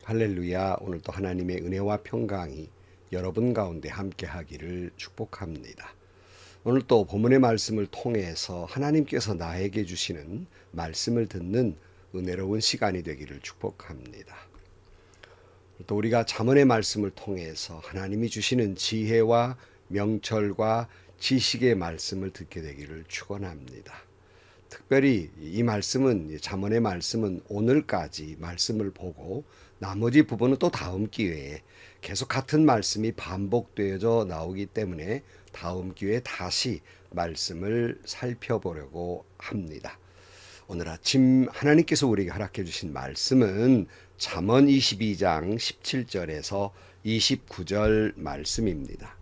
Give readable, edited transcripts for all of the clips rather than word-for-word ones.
할렐루야. 오늘도 하나님의 은혜와 평강이 여러분 가운데 함께 하기를 축복합니다. 오늘 또 본문의 말씀을 통해서 하나님께서 나에게 주시는 말씀을 듣는 은혜로운 시간이 되기를 축복합니다. 또 우리가 잠언의 말씀을 통해서 하나님이 주시는 지혜와 명철과 지식의 말씀을 듣게 되기를 축원합니다. 특별히 이 말씀은, 잠언의 말씀은 오늘까지 말씀을 보고 나머지 부분은 또 다음 기회에 계속 같은 말씀이 반복되어져 나오기 때문에 다음 기회에 다시 말씀을 살펴보려고 합니다. 오늘 아침 하나님께서 우리에게 허락해 주신 말씀은 잠언 22장 17절에서 29절 말씀입니다.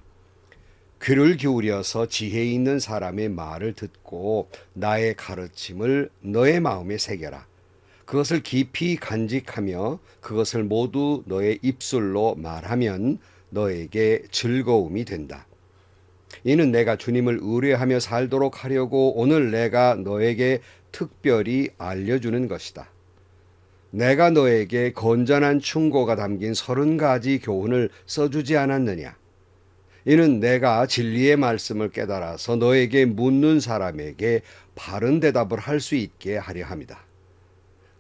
귀를 기울여서 지혜 있는 사람의 말을 듣고 나의 가르침을 너의 마음에 새겨라. 그것을 깊이 간직하며 그것을 모두 너의 입술로 말하면 너에게 즐거움이 된다. 이는 내가 주님을 의뢰하며 살도록 하려고 오늘 내가 너에게 특별히 알려주는 것이다. 내가 너에게 건전한 충고가 담긴 30가지 교훈을 써주지 않았느냐. 이는 내가 진리의 말씀을 깨달아서 너에게 묻는 사람에게 바른 대답을 할 수 있게 하려 함이다.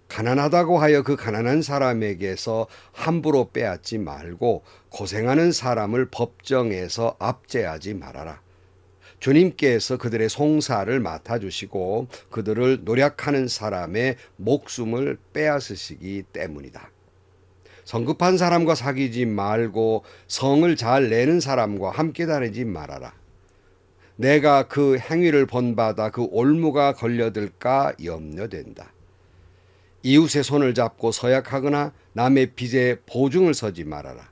가난하다고 하여 그 가난한 사람에게서 함부로 빼앗지 말고 고생하는 사람을 법정에서 압제하지 말아라. 주님께서 그들의 송사를 맡아주시고 그들을 노력하는 사람의 목숨을 빼앗으시기 때문이다. 성급한 사람과 사귀지 말고 성을 잘 내는 사람과 함께 다니지 말아라. 내가 그 행위를 본받아 그 올무가 걸려들까 염려된다. 이웃의 손을 잡고 서약하거나 남의 빚에 보증을 서지 말아라.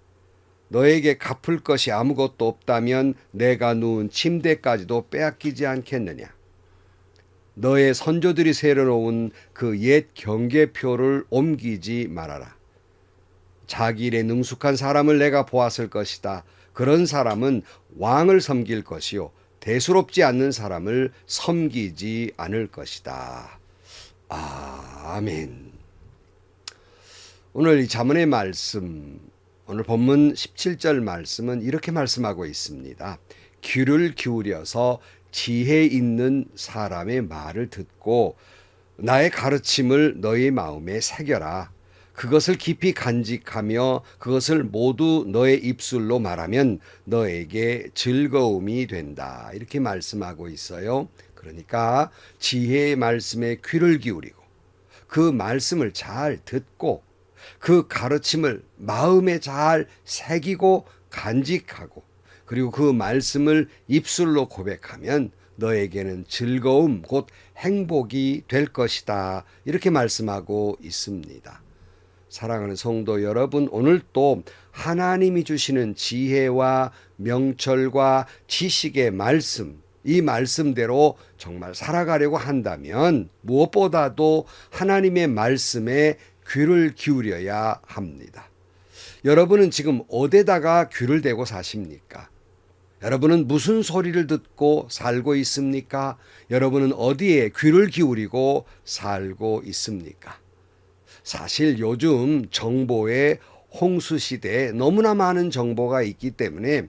너에게 갚을 것이 아무것도 없다면 내가 누운 침대까지도 빼앗기지 않겠느냐. 너의 선조들이 세워놓은 그 옛 경계표를 옮기지 말아라. 자기 일에 능숙한 사람을 내가 보았을 것이다. 그런 사람은 왕을 섬길 것이요 대수롭지 않는 사람을 섬기지 않을 것이다. 아멘. 오늘 이 잠언의 말씀, 오늘 본문 17절 말씀은 이렇게 말씀하고 있습니다. 귀를 기울여서 지혜 있는 사람의 말을 듣고 나의 가르침을 너의 마음에 새겨라. 그것을 깊이 간직하며 그것을 모두 너의 입술로 말하면 너에게 즐거움이 된다. 이렇게 말씀하고 있어요. 그러니까 지혜의 말씀에 귀를 기울이고 그 말씀을 잘 듣고 그 가르침을 마음에 잘 새기고 간직하고 그리고 그 말씀을 입술로 고백하면 너에게는 즐거움 곧 행복이 될 것이다. 이렇게 말씀하고 있습니다. 사랑하는 성도 여러분, 오늘 또 하나님이 주시는 지혜와 명철과 지식의 말씀, 이 말씀대로 정말 살아가려고 한다면 무엇보다도 하나님의 말씀에 귀를 기울여야 합니다. 여러분은 지금 어디다가 귀를 대고 사십니까? 여러분은 무슨 소리를 듣고 살고 있습니까? 여러분은 어디에 귀를 기울이고 살고 있습니까? 사실 요즘 정보의 홍수 시대에 너무나 많은 정보가 있기 때문에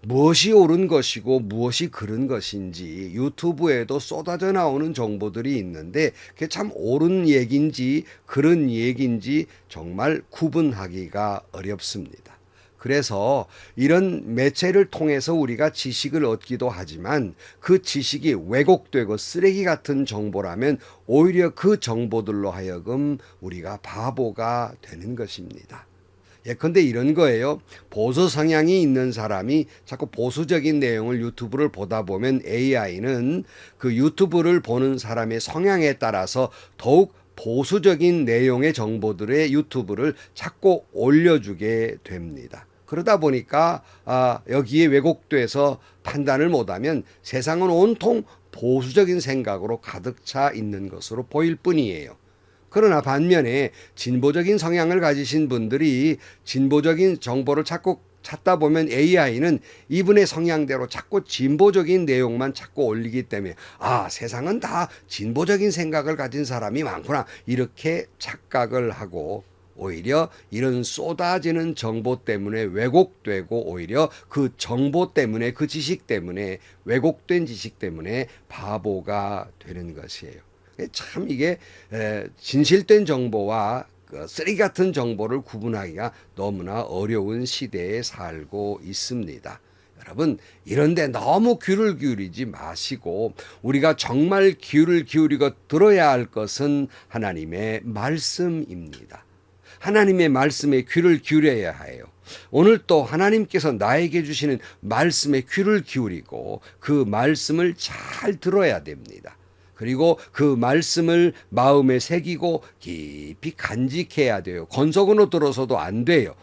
무엇이 옳은 것이고 무엇이 그른 것인지 유튜브에도 쏟아져 나오는 정보들이 있는데 그게 참 옳은 얘기인지 그른 얘기인지 정말 구분하기가 어렵습니다. 그래서 이런 매체를 통해서 우리가 지식을 얻기도 하지만 그 지식이 왜곡되고 쓰레기 같은 정보라면 오히려 그 정보들로 하여금 우리가 바보가 되는 것입니다. 예컨대 이런 거예요. 보수 성향이 있는 사람이 자꾸 보수적인 내용을 유튜브를 보다 보면 AI는 그 유튜브를 보는 사람의 성향에 따라서 더욱 보수적인 내용의 정보들의 유튜브를 자꾸 올려주게 됩니다. 그러다 보니까 여기에 왜곡돼서 판단을 못하면 세상은 온통 보수적인 생각으로 가득 차 있는 것으로 보일 뿐이에요. 그러나 반면에 진보적인 성향을 가지신 분들이 진보적인 정보를 자꾸 찾다 보면 AI는 이분의 성향대로 자꾸 진보적인 내용만 자꾸 올리기 때문에 세상은 다 진보적인 생각을 가진 사람이 많구나 이렇게 착각을 하고 오히려 이런 쏟아지는 정보 때문에 왜곡되고 오히려 그 정보 때문에 그 지식 때문에 왜곡된 지식 때문에 바보가 되는 것이에요. 참 이게 진실된 정보와 쓰레기 같은 정보를 구분하기가 너무나 어려운 시대에 살고 있습니다. 여러분 이런데 너무 귀를 기울이지 마시고 우리가 정말 귀를 기울이고 들어야 할 것은 하나님의 말씀입니다. 하나님의 말씀에 귀를 기울여야 해요. 오늘 또 하나님께서 나에게 주시는 말씀에 귀를 기울이고 그 말씀을 잘 들어야 됩니다. 그리고 그 말씀을 마음에 새기고 깊이 간직해야 돼요. 건석으로 들어서도 안 돼요.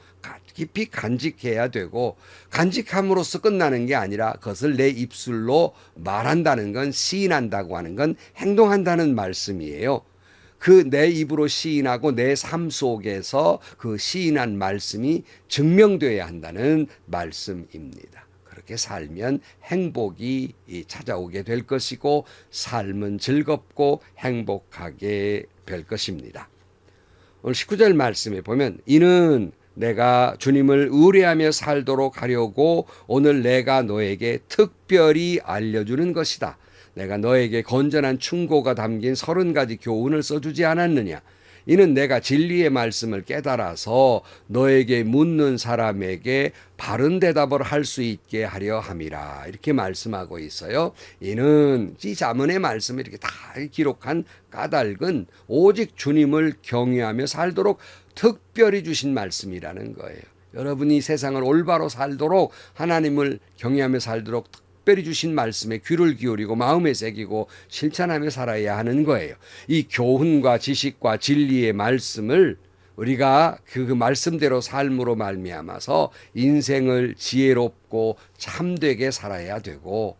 깊이 간직해야 되고 간직함으로써 끝나는 게 아니라 그것을 내 입술로 말한다는 건 시인한다고 하는 건 행동한다는 말씀이에요. 그 내 입으로 시인하고 내 삶 속에서 그 시인한 말씀이 증명되어야 한다는 말씀입니다. 그렇게 살면 행복이 찾아오게 될 것이고 삶은 즐겁고 행복하게 될 것입니다. 오늘 19절 말씀에 보면 이는 내가 주님을 의뢰하며 살도록 하려고 오늘 내가 너에게 특별히 알려주는 것이다. 내가 너에게 건전한 충고가 담긴 30가지 교훈을 써주지 않았느냐. 이는 내가 진리의 말씀을 깨달아서 너에게 묻는 사람에게 바른 대답을 할 수 있게 하려 함이라. 이렇게 말씀하고 있어요. 이는 이 잠언의 말씀을 이렇게 다 기록한 까닭은 오직 주님을 경외하며 살도록 특별히 주신 말씀이라는 거예요. 여러분이 세상을 올바로 살도록 하나님을 경외하며 살도록 특별히 주신 말씀에 귀를 기울이고 마음에 새기고 실천하며 살아야 하는 거예요. 이 교훈과 지식과 진리의 말씀을 우리가 그 말씀대로 삶으로 말미암아서 인생을 지혜롭고 참되게 살아야 되고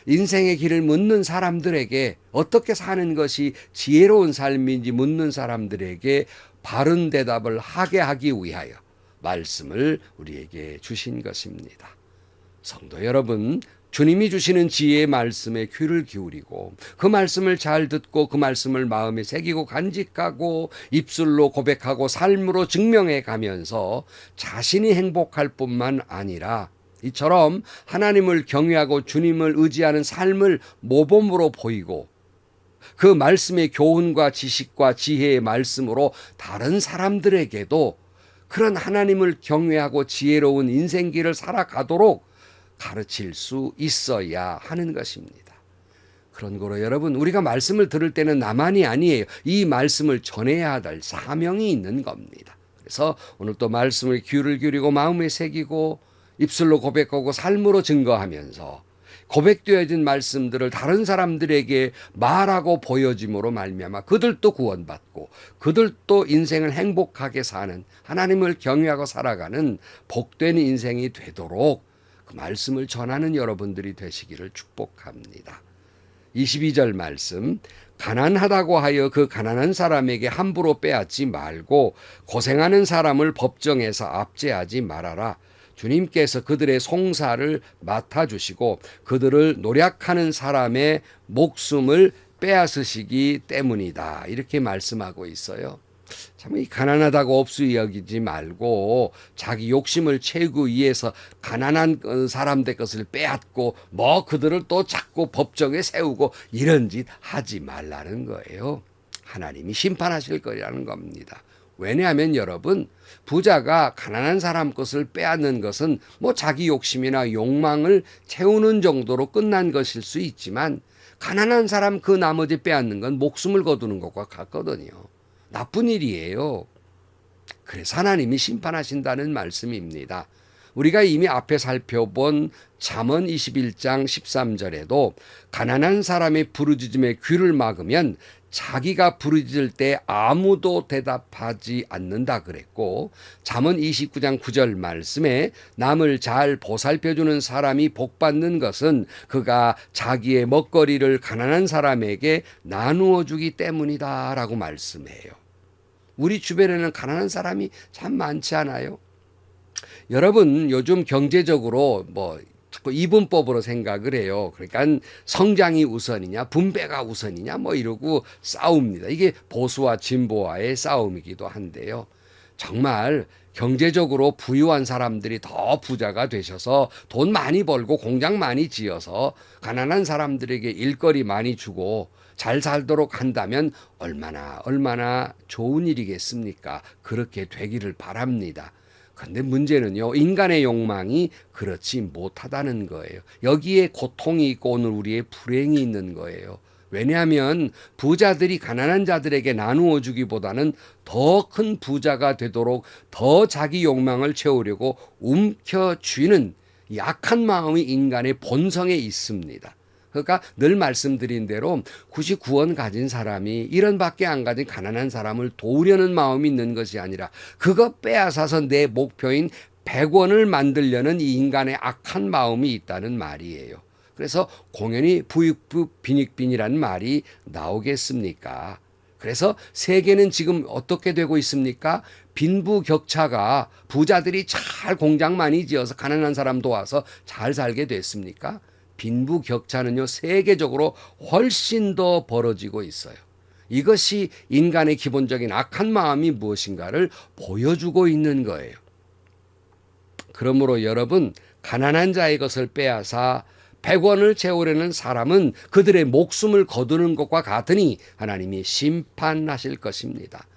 인생의 길을 묻는 사람들에게 어떻게 사는 것이 지혜로운 삶인지 묻는 사람들에게 바른 대답을 하게 하기 위하여 말씀을 우리에게 주신 것입니다. 성도 여러분, 주님이 주시는 지혜의 말씀에 귀를 기울이고 그 말씀을 잘 듣고 그 말씀을 마음에 새기고 간직하고 입술로 고백하고 삶으로 증명해 가면서 자신이 행복할 뿐만 아니라 이처럼 하나님을 경외하고 주님을 의지하는 삶을 모범으로 보이고 그 말씀의 교훈과 지식과 지혜의 말씀으로 다른 사람들에게도 그런 하나님을 경외하고 지혜로운 인생길을 살아가도록 가르칠 수 있어야 하는 것입니다. 그런 거로 여러분 우리가 말씀을 들을 때는 나만이 아니에요. 이 말씀을 전해야 할 사명이 있는 겁니다. 그래서 오늘 또 말씀을 귀를 기울이고 마음에 새기고 입술로 고백하고 삶으로 증거하면서 고백되어진 말씀들을 다른 사람들에게 말하고 보여짐으로 말미암아 그들도 구원받고 그들도 인생을 행복하게 사는 하나님을 경외하고 살아가는 복된 인생이 되도록 그 말씀을 전하는 여러분들이 되시기를 축복합니다. 22절 말씀 가난하다고 하여 그 가난한 사람에게 함부로 빼앗지 말고 고생하는 사람을 법정에서 압제하지 말아라. 주님께서 그들의 송사를 맡아주시고 그들을 노력하는 사람의 목숨을 빼앗으시기 때문이다. 이렇게 말씀하고 있어요. 참 이 가난하다고 없이 여기지 말고 자기 욕심을 채우기 위해서 가난한 사람들 것을 빼앗고 뭐 그들을 또 자꾸 법정에 세우고 이런 짓 하지 말라는 거예요. 하나님이 심판하실 거라는 겁니다. 왜냐하면 여러분 부자가 가난한 사람 것을 빼앗는 것은 뭐 자기 욕심이나 욕망을 채우는 정도로 끝난 것일 수 있지만 가난한 사람 그 나머지 빼앗는 건 목숨을 거두는 것과 같거든요. 나쁜 일이에요. 그래서 하나님이 심판하신다는 말씀입니다. 우리가 이미 앞에 살펴본 잠언 21장 13절에도 가난한 사람의 부르짖음에 귀를 막으면 자기가 부르짖을 때 아무도 대답하지 않는다 그랬고 잠언 29장 9절 말씀에 남을 잘 보살펴주는 사람이 복받는 것은 그가 자기의 먹거리를 가난한 사람에게 나누어 주기 때문이다 라고 말씀해요. 우리 주변에는 가난한 사람이 참 많지 않아요? 여러분 요즘 경제적으로 뭐 이분법으로 생각을 해요. 그러니까 성장이 우선이냐 분배가 우선이냐 뭐 이러고 싸웁니다. 이게 보수와 진보와의 싸움이기도 한데요. 정말 경제적으로 부유한 사람들이 더 부자가 되셔서 돈 많이 벌고 공장 많이 지어서 가난한 사람들에게 일거리 많이 주고 잘 살도록 한다면 얼마나 좋은 일이겠습니까? 그렇게 되기를 바랍니다. 그런데 문제는요, 인간의 욕망이 그렇지 못하다는 거예요. 여기에 고통이 있고 오늘 우리의 불행이 있는 거예요. 왜냐하면 부자들이 가난한 자들에게 나누어 주기보다는 더 큰 부자가 되도록 더 자기 욕망을 채우려고 움켜쥐는 약한 마음이 인간의 본성에 있습니다. 그러니까 늘 말씀드린 대로 99원 가진 사람이 1원밖에 안 가진 가난한 사람을 도우려는 마음이 있는 것이 아니라 그거 빼앗아서 내 목표인 100원을 만들려는 이 인간의 악한 마음이 있다는 말이에요. 그래서 공연히 부익부 빈익빈이라는 말이 나오겠습니까? 그래서 세계는 지금 어떻게 되고 있습니까? 빈부격차가 부자들이 잘 공장 많이 지어서 가난한 사람 도와서 잘 살게 됐습니까? 빈부격차는요, 세계적으로 훨씬 더 벌어지고 있어요. 이것이 인간의 기본적인 악한 마음이 무엇인가를 보여주고 있는 거예요. 그러므로 여러분, 가난한 자의 것을 빼앗아 100원을 채우려는 사람은 그들의 목숨을 거두는 것과 같으니 하나님이 심판하실 것입니다.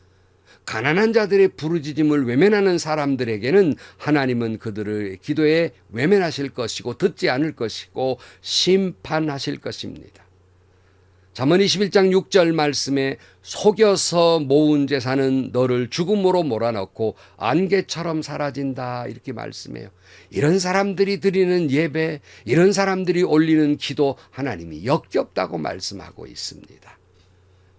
가난한 자들의 부르짖음을 외면하는 사람들에게는 하나님은 그들의 기도에 외면하실 것이고 듣지 않을 것이고 심판하실 것입니다. 잠언 21장 6절 말씀에 속여서 모은 재산은 너를 죽음으로 몰아넣고 안개처럼 사라진다 이렇게 말씀해요. 이런 사람들이 드리는 예배, 이런 사람들이 올리는 기도 하나님이 역겹다고 말씀하고 있습니다.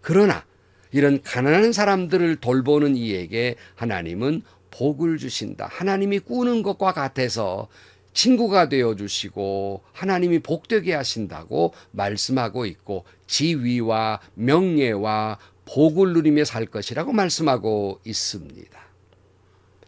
그러나 이런 가난한 사람들을 돌보는 이에게 하나님은 복을 주신다. 하나님이 꾸는 것과 같아서 친구가 되어주시고 하나님이 복되게 하신다고 말씀하고 있고 지위와 명예와 복을 누리며 살 것이라고 말씀하고 있습니다.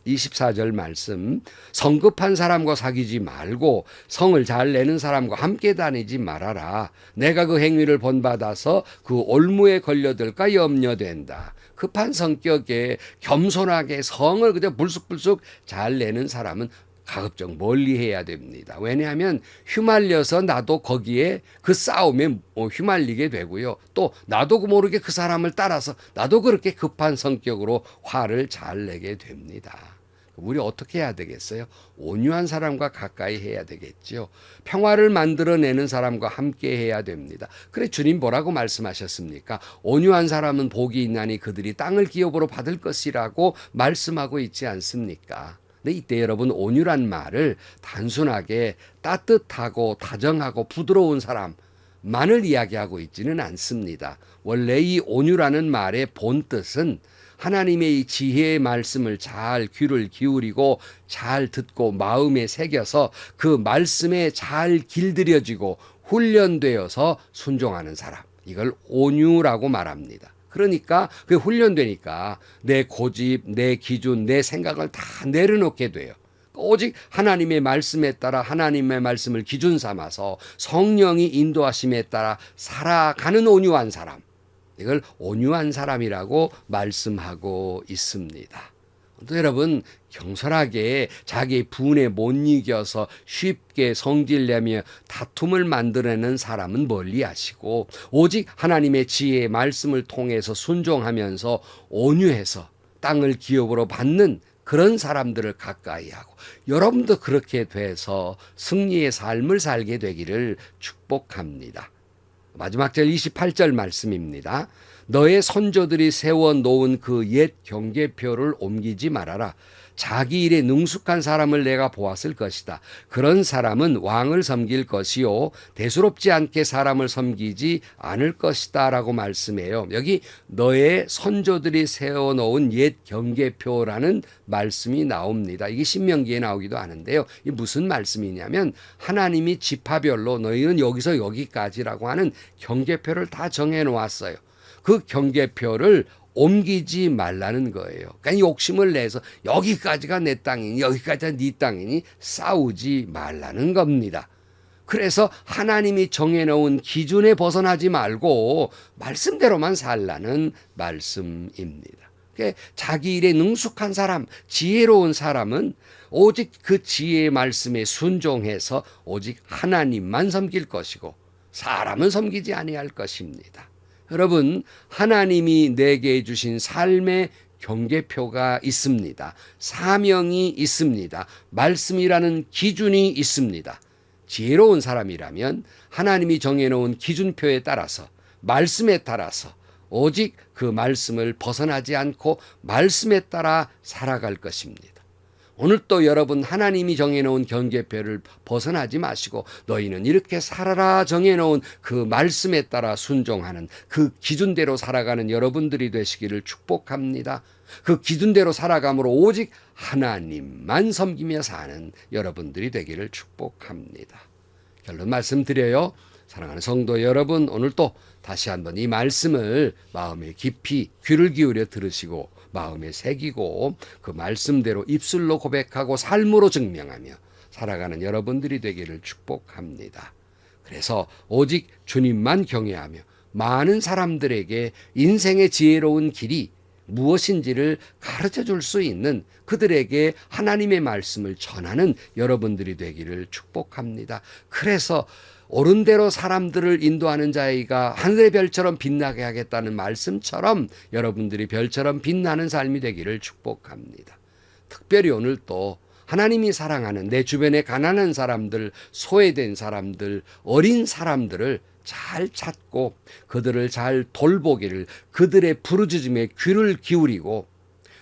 24절 말씀, 성급한 사람과 사귀지 말고 성을 잘 내는 사람과 함께 다니지 말아라. 내가 그 행위를 본받아서 그 올무에 걸려들까 염려된다. 급한 성격에 겸손하게 성을 그저 불쑥불쑥 잘 내는 사람은 가급적 멀리해야 됩니다. 왜냐하면 휘말려서 나도 거기에 그 싸움에 휘말리게 되고요. 또 나도 모르게 그 사람을 따라서 나도 그렇게 급한 성격으로 화를 잘 내게 됩니다. 우리 어떻게 해야 되겠어요? 온유한 사람과 가까이 해야 되겠죠. 평화를 만들어내는 사람과 함께 해야 됩니다. 그래 주님 뭐라고 말씀하셨습니까? 온유한 사람은 복이 있나니 그들이 땅을 기업으로 받을 것이라고 말씀하고 있지 않습니까? 근데 이때 여러분 온유란 말을 단순하게 따뜻하고 다정하고 부드러운 사람만을 이야기하고 있지는 않습니다. 원래 이 온유라는 말의 본뜻은 하나님의 이 지혜의 말씀을 잘 귀를 기울이고 잘 듣고 마음에 새겨서 그 말씀에 잘 길들여지고 훈련되어서 순종하는 사람. 이걸 온유라고 말합니다. 그러니까 그게 훈련되니까 내 고집, 내 기준, 내 생각을 다 내려놓게 돼요. 오직 하나님의 말씀에 따라 하나님의 말씀을 기준 삼아서 성령이 인도하심에 따라 살아가는 온유한 사람. 이걸 온유한 사람이라고 말씀하고 있습니다. 또 여러분 경솔하게 자기 분에 못 이겨서 쉽게 성질내며 다툼을 만들어내는 사람은 멀리하시고 오직 하나님의 지혜의 말씀을 통해서 순종하면서 온유해서 땅을 기업으로 받는 그런 사람들을 가까이 하고 여러분도 그렇게 돼서 승리의 삶을 살게 되기를 축복합니다. 마지막 절 28절 말씀입니다. 너의 선조들이 세워놓은 그 옛 경계표를 옮기지 말아라. 자기 일에 능숙한 사람을 내가 보았을 것이다. 그런 사람은 왕을 섬길 것이요 대수롭지 않게 사람을 섬기지 않을 것이다 라고 말씀해요. 여기 너의 선조들이 세워놓은 옛 경계표라는 말씀이 나옵니다. 이게 신명기에 나오기도 하는데요. 이게 무슨 말씀이냐면 하나님이 지파별로 너희는 여기서 여기까지라고 하는 경계표를 다 정해놓았어요. 그 경계표를 옮기지 말라는 거예요. 그러니까 욕심을 내서 여기까지가 내 땅이니 여기까지가 네 땅이니 싸우지 말라는 겁니다. 그래서 하나님이 정해놓은 기준에 벗어나지 말고 말씀대로만 살라는 말씀입니다. 그렇게 자기 일에 능숙한 사람, 지혜로운 사람은 오직 그 지혜의 말씀에 순종해서 오직 하나님만 섬길 것이고 사람은 섬기지 아니할 것입니다. 여러분, 하나님이 내게 주신 삶의 경계표가 있습니다. 사명이 있습니다. 말씀이라는 기준이 있습니다. 지혜로운 사람이라면 하나님이 정해놓은 기준표에 따라서, 말씀에 따라서 오직 그 말씀을 벗어나지 않고 말씀에 따라 살아갈 것입니다. 오늘 또 여러분, 하나님이 정해놓은 경계표를 벗어나지 마시고 너희는 이렇게 살아라 정해놓은 그 말씀에 따라 순종하는 그 기준대로 살아가는 여러분들이 되시기를 축복합니다. 그 기준대로 살아감으로 오직 하나님만 섬기며 사는 여러분들이 되기를 축복합니다. 결론 말씀드려요. 사랑하는 성도 여러분, 오늘 또 다시 한번 이 말씀을 마음에 깊이 귀를 기울여 들으시고 마음에 새기고 그 말씀대로 입술로 고백하고 삶으로 증명하며 살아가는 여러분들이 되기를 축복합니다. 그래서 오직 주님만 경외하며 많은 사람들에게 인생의 지혜로운 길이 무엇인지를 가르쳐 줄 수 있는, 그들에게 하나님의 말씀을 전하는 여러분들이 되기를 축복합니다. 그래서 옳은 대로 사람들을 인도하는 자이가 하늘의 별처럼 빛나게 하겠다는 말씀처럼 여러분들이 별처럼 빛나는 삶이 되기를 축복합니다. 특별히 오늘 또 하나님이 사랑하는 내 주변의 가난한 사람들, 소외된 사람들, 어린 사람들을 잘 찾고 그들을 잘 돌보기를, 그들의 부르짖음에 귀를 기울이고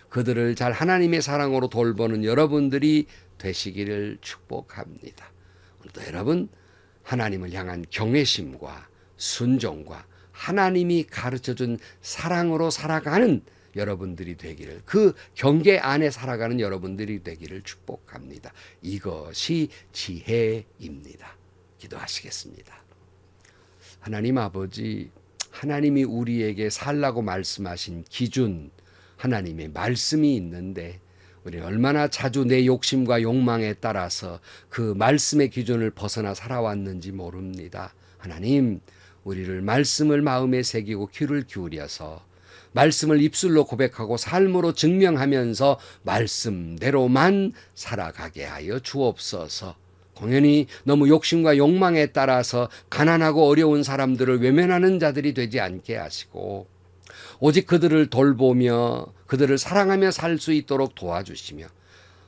그들을 잘 하나님의 사랑으로 돌보는 여러분들이 되시기를 축복합니다. 오늘도 여러분, 하나님을 향한 경외심과 순종과 하나님이 가르쳐준 사랑으로 살아가는 여러분들이 되기를, 그 경계 안에 살아가는 여러분들이 되기를 축복합니다. 이것이 지혜입니다. 기도하시겠습니다. 하나님 아버지, 하나님이 우리에게 살라고 말씀하신 기준, 하나님의 말씀이 있는데 우리 얼마나 자주 내 욕심과 욕망에 따라서 그 말씀의 기준을 벗어나 살아왔는지 모릅니다. 하나님, 우리를 말씀을 마음에 새기고 귀를 기울여서 말씀을 입술로 고백하고 삶으로 증명하면서 말씀대로만 살아가게 하여 주옵소서. 공연히 너무 욕심과 욕망에 따라서 가난하고 어려운 사람들을 외면하는 자들이 되지 않게 하시고 오직 그들을 돌보며 그들을 사랑하며 살 수 있도록 도와주시며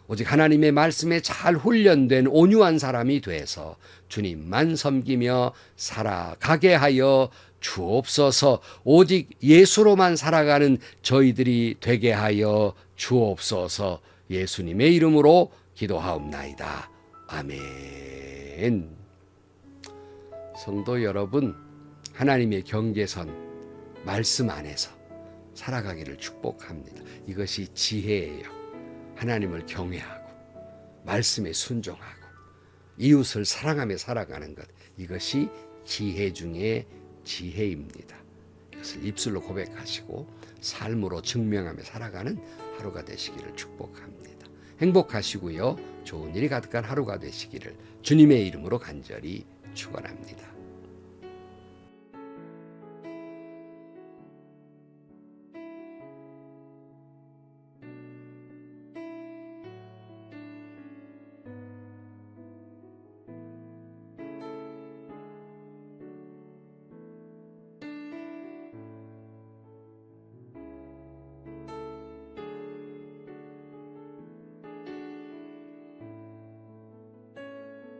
오직 하나님의 말씀에 잘 훈련된 온유한 사람이 돼서 주님만 섬기며 살아가게 하여 주옵소서. 오직 예수로만 살아가는 저희들이 되게 하여 주옵소서. 예수님의 이름으로 기도하옵나이다. 아멘. 성도 여러분, 하나님의 경계선, 말씀 안에서 살아가기를 축복합니다. 이것이 지혜예요. 하나님을 경외하고 말씀에 순종하고 이웃을 사랑하며 살아가는 것, 이것이 지혜 중에 지혜입니다. 이것을 입술로 고백하시고 삶으로 증명하며 살아가는 하루가 되시기를 축복합니다. 행복하시고요, 좋은 일이 가득한 하루가 되시기를 주님의 이름으로 간절히 축원합니다.